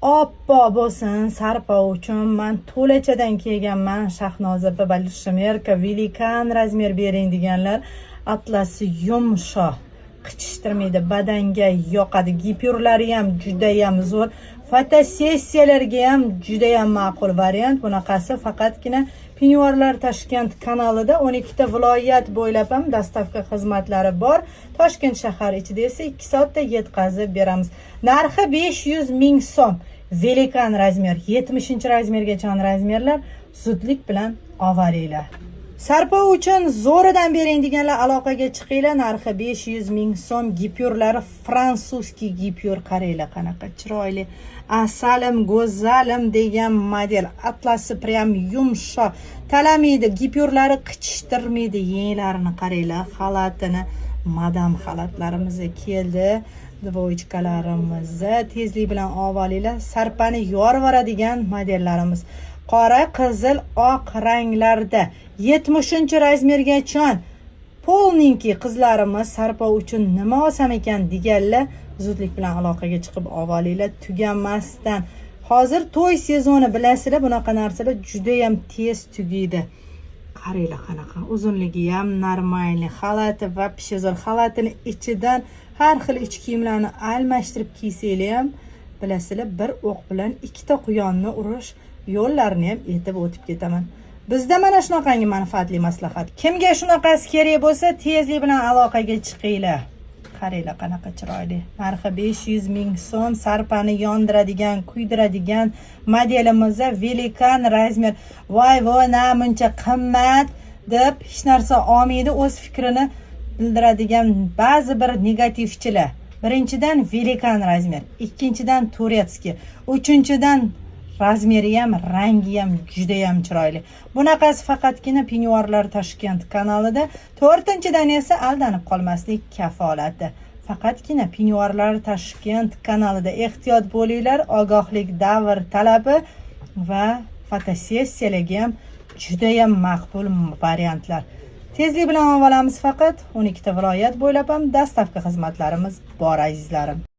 Oppo bo'lsin, sarpo uchun men to'lachadan kelganman. Shahnoza Balishmerka Velikan razmer bering deganlar. Atlasi yumshoq, qichishtirmaydi, badanga yoqadi. Gipyurlari ham juda ham zo'r. Fotosessiyalarga ham juda ham ma'qul variant. Bunaqasi faqatgina Pinyorlar Toshkent kanalida 12 ta viloyat bo'ylab ham dastavka xizmatlari bor. Toshkent shahar ichida esa 2 soatda yetkazib beramiz. Narxi 500 ming so'm. Velikan razmer 70-razmergacha razmerlar zudlik bilan ovaringlar. Sarpo uchun zo'ridan bering deganlar aloqaga chiqinglar. Narxi 500 ming so'm. Gipyurlari fransuzskiy gipyur, qaranglar qanaqa chiroyli. Asalim, go'zalim degan model. Atlasi prям yumshoq. Talamaydi, gipyurlari qichishtirmaydi. Yenglarini qaranglar, xalatini. Madam xalatlarimiz keldi. Dvochkalarimiz tezlik bilan olinglar. Sarpani yorvoradigan modellarimiz. Qora, qizil, oq ranglarda 70-razmergacha polninki qizlarimiz sarpo uchun nima olsam ekan deganlar zudlik bilan aloqaga chiqib olinglar. Tugamasdan. Hozir to'y sezoni bilasizlar, bunaqa narsalar juda ham tez tugaydi. Qaranglar qanaqa uzunligi ham normalni, xalati va pishazor. Xalatini ichidan har xil ich kiyimlarni almashtirib kiysanglar ham bilasizlar, bir o'q bilan ikkita quyonni urish yo'llarini ham aytib o'tib ketaman. Bizda mana shunaqangi manfaatli maslahat. Kimga shunaqasi kerak bo'lsa, tezlik bilan aloqaga chiqinglar. Qaranglar qanaqa chiroyli. Narxi 500 ming so'm. Sarpani yondiradigan, kuydiradigan modelimiz Velikan razmer. Voy, namuncha qimmat deb hech narsa olmaydi, o'z fikrini bildiradigan ba'zi bir negativchilar. Birinchidan Velikan razmer, ikkinchidan turetskiy, uchinchidan razmeri ham, rangi ham juda ham chiroyli. Bunaqasi faqatgina Pinyorlar Toshkent kanalida, to'rtinchidan esa aldanib qolmaslik kafolati. Faqatgina Pinyorlar Toshkent kanalida. Ehtiyot bo'linglar, ogohlik davr talabi va fotosessiyalarga ham juda ham maqbul variantlar. Tezlik bilan olamiz, faqat 12 ta viloyat bo'ylab ham dastavka xizmatlarimiz bor azizlarim.